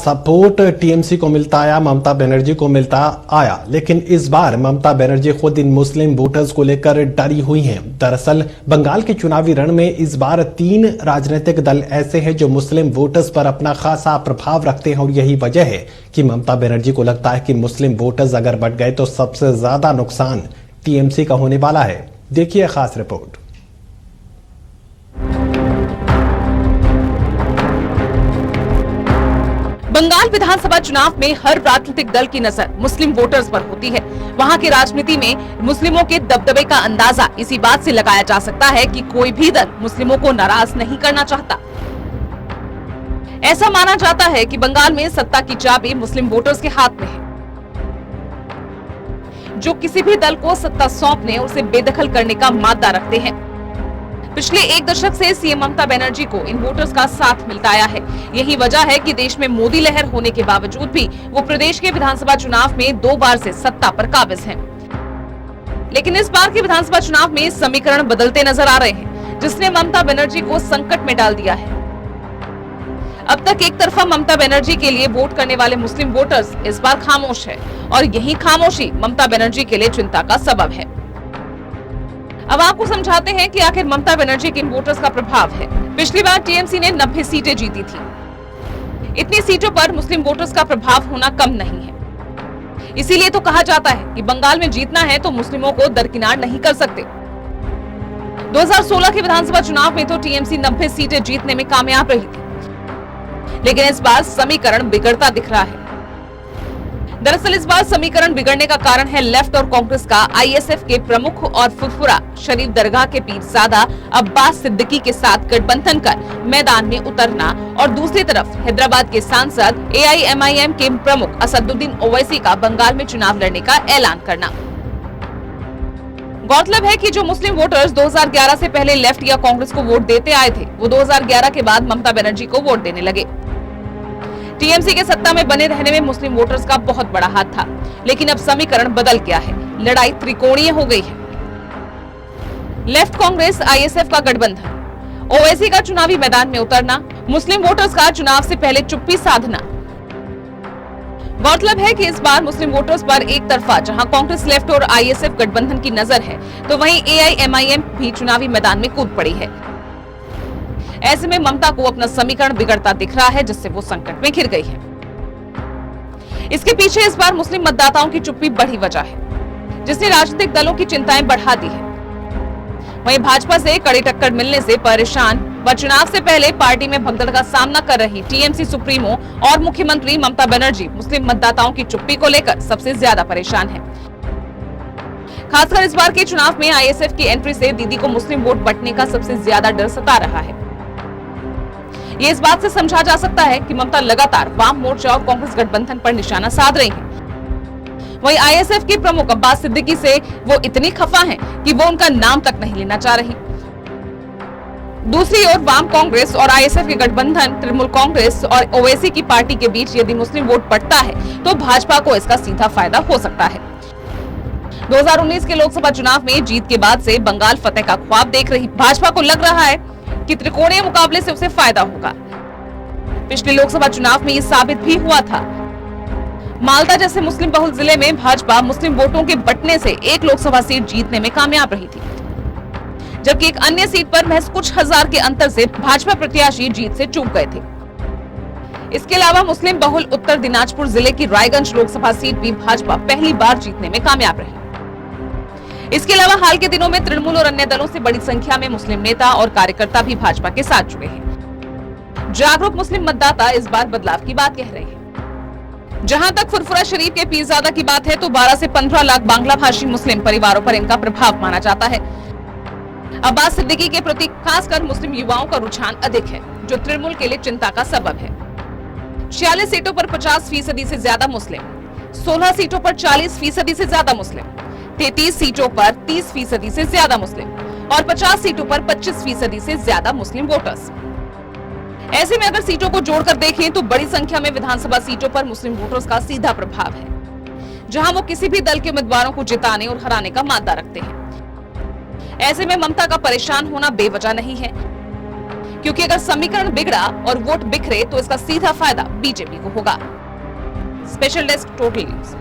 Support TMC को मिलता आया, ममता बनर्जी को मिलता आया, लेकिन इस बार ममता बनर्जी खुद इन मुस्लिम वोटर्स को लेकर डरी हुई हैं। दरअसल बंगाल के चुनावी रण में इस बार 3 राजनीतिक दल ऐसे हैं जो मुस्लिम वोटर्स पर अपना खासा प्रभाव रखते हैं और यही वजह है कि ममता बनर्जी को लगता है कि मुस्लिम वोटर्स अगर बढ़ गए तो सबसे ज्यादा नुकसान टीएमसी का होने वाला है। देखिए खास रिपोर्ट। बंगाल विधानसभा चुनाव में हर राजनीतिक दल की नजर मुस्लिम वोटर्स पर होती है। वहां की राजनीति में मुस्लिमों के दबदबे का अंदाजा इसी बात से लगाया जा सकता है कि कोई भी दल मुस्लिमों को नाराज नहीं करना चाहता। ऐसा माना जाता है कि बंगाल में सत्ता की चाबी मुस्लिम वोटर्स के हाथ में है, जो किसी भी दल को सत्ता सौंपने और उसे बेदखल करने का मादा रखते हैं। पिछले 1 दशक से सीएम ममता बनर्जी को इन वोटर्स का साथ मिलता आया है। यही वजह है कि देश में मोदी लहर होने के बावजूद भी वो प्रदेश के विधानसभा चुनाव में 2 बार से सत्ता पर काबिज हैं। लेकिन इस बार के विधानसभा चुनाव में समीकरण बदलते नजर आ रहे हैं, जिसने ममता बनर्जी को संकट में डाल दिया है। अब तक एक तरफा ममता बनर्जी के लिए वोट करने वाले मुस्लिम वोटर्स इस बार खामोश है और यही खामोशी ममता बनर्जी के लिए चिंता का सबब है। अब आपको समझाते हैं कि आखिर ममता बनर्जी के वोटर्स का प्रभाव है। पिछली बार टीएमसी ने 90 सीटें जीती थी। इतनी सीटों पर मुस्लिम वोटर्स का प्रभाव होना कम नहीं है। इसीलिए तो कहा जाता है कि बंगाल में जीतना है तो मुस्लिमों को दरकिनार नहीं कर सकते। 2016 के विधानसभा चुनाव में तो टीएमसी 90 सीटें जीतने में कामयाब रही थी, लेकिन इस बार समीकरण बिगड़ता दिख रहा है। दरअसल इस बार समीकरण बिगड़ने का कारण है लेफ्ट और कांग्रेस का आईएसएफ के प्रमुख और फुरफुरा शरीफ दरगाह के पीरजादा अब्बास सिद्दीकी के साथ गठबंधन कर मैदान में उतरना और दूसरी तरफ हैदराबाद के सांसद एआईएमआईएम के प्रमुख असदुद्दीन ओवैसी का बंगाल में चुनाव लड़ने का ऐलान करना। गौरतलब है कि जो मुस्लिम वोटर्स 2011 से पहले लेफ्ट या कांग्रेस को वोट देते आए थे, वो 2011 के बाद ममता बनर्जी को वोट देने लगे। टीएमसी के सत्ता में बने रहने में मुस्लिम वोटर्स का बहुत बड़ा हाथ था, लेकिन अब समीकरण बदल गया है। लड़ाई त्रिकोणीय हो गई है। लेफ्ट कांग्रेस आईएसएफ का गठबंधन, ओवैसी का चुनावी मैदान में उतरना, मुस्लिम वोटर्स का चुनाव से पहले चुप्पी साधना। गौरतलब है कि इस बार मुस्लिम वोटर्स पर एक तरफा जहां कांग्रेस लेफ्ट और आईएसएफ गठबंधन की नजर है, तो वहीं एआईएमआईएम भी चुनावी मैदान में कूद पड़ी है। ऐसे में ममता को अपना समीकरण बिगड़ता दिख रहा है, जिससे वो संकट में घिर गई है। इसके पीछे इस बार मुस्लिम मतदाताओं की चुप्पी बड़ी वजह है, जिसने राजनीतिक दलों की चिंताएं बढ़ा दी है। वहीं भाजपा से कड़ी टक्कर मिलने से परेशान व चुनाव से पहले पार्टी में भगदड़ का सामना कर रही टीएमसी सुप्रीमो और मुख्यमंत्री ममता बनर्जी मुस्लिम मतदाताओं की चुप्पी को लेकर सबसे ज्यादा परेशान है। खासकर इस बार के चुनाव में आईएसएफ की एंट्री से दीदी को मुस्लिम वोट बंटने का सबसे ज्यादा डर सता रहा है। ये इस बात से समझा जा सकता है कि ममता लगातार वाम मोर्चा और कांग्रेस गठबंधन पर निशाना साध रही हैं। वहीं आईएसएफ के प्रमुख अब्बास सिद्दीकी से वो इतनी खफा हैं कि वो उनका नाम तक नहीं लेना चाह रही। दूसरी ओर वाम कांग्रेस और आईएसएफ के गठबंधन तृणमूल कांग्रेस और ओवैसी की पार्टी के बीच यदि मुस्लिम वोट बढ़ता है तो भाजपा को इसका सीधा फायदा हो सकता है। 2019 के लोकसभा चुनाव में जीत के बाद से बंगाल फतेह का ख्वाब देख रही भाजपा को लग रहा है कि त्रिकोणीय मुकाबले से उसे फायदा होगा। पिछले लोकसभा चुनाव में ये साबित भी हुआ था। मालदा जैसे मुस्लिम बहुल जिले में भाजपा मुस्लिम वोटों के बंटने से एक लोकसभा सीट जीतने में कामयाब रही थी, जबकि एक अन्य सीट पर महज कुछ हजार के अंतर से भाजपा प्रत्याशी जीत से चूक गए थे। इसके अलावा मुस्लिम बहुल उत्तर दिनाजपुर जिले की रायगंज लोकसभा सीट भी भाजपा पहली बार जीतने में कामयाब रही। इसके अलावा हाल के दिनों में तृणमूल और अन्य दलों से बड़ी संख्या में मुस्लिम नेता और कार्यकर्ता भी भाजपा के साथ जुड़े हैं। जागरूक मुस्लिम मतदाता इस बार बदलाव की बात कह रहे हैं। जहां तक फुरफुरा शरीफ के पीरजादा की बात है तो 12 से 15 लाख बांग्ला भाषी मुस्लिम परिवारों पर इनका प्रभाव माना जाता है। अब्बास सिद्दीकी के प्रति खासकर मुस्लिम युवाओं का रुझान अधिक है, जो तृणमूल के लिए चिंता का सबब है। 46 सीटों पर 50% से ज्यादा मुस्लिम, 16 सीटों पर 40% से ज्यादा मुस्लिम, 33 सीटों पर 30% से ज्यादा मुस्लिम और 50 सीटों पर 25% से ज्यादा मुस्लिम वोटर्स। ऐसे में अगर सीटों को जोड़कर देखें तो बड़ी संख्या में विधानसभा सीटों पर मुस्लिम वोटर्स का सीधा प्रभाव है, जहां वो किसी भी दल के उम्मीदवारों को जिताने और हराने का मादा रखते हैं। ऐसे में ममता का परेशान होना बेवजह नहीं है। क्योंकि अगर समीकरण बिगड़ा और वोट बिखरे तो इसका सीधा फायदा बीजेपी को होगा। Special desk, total news.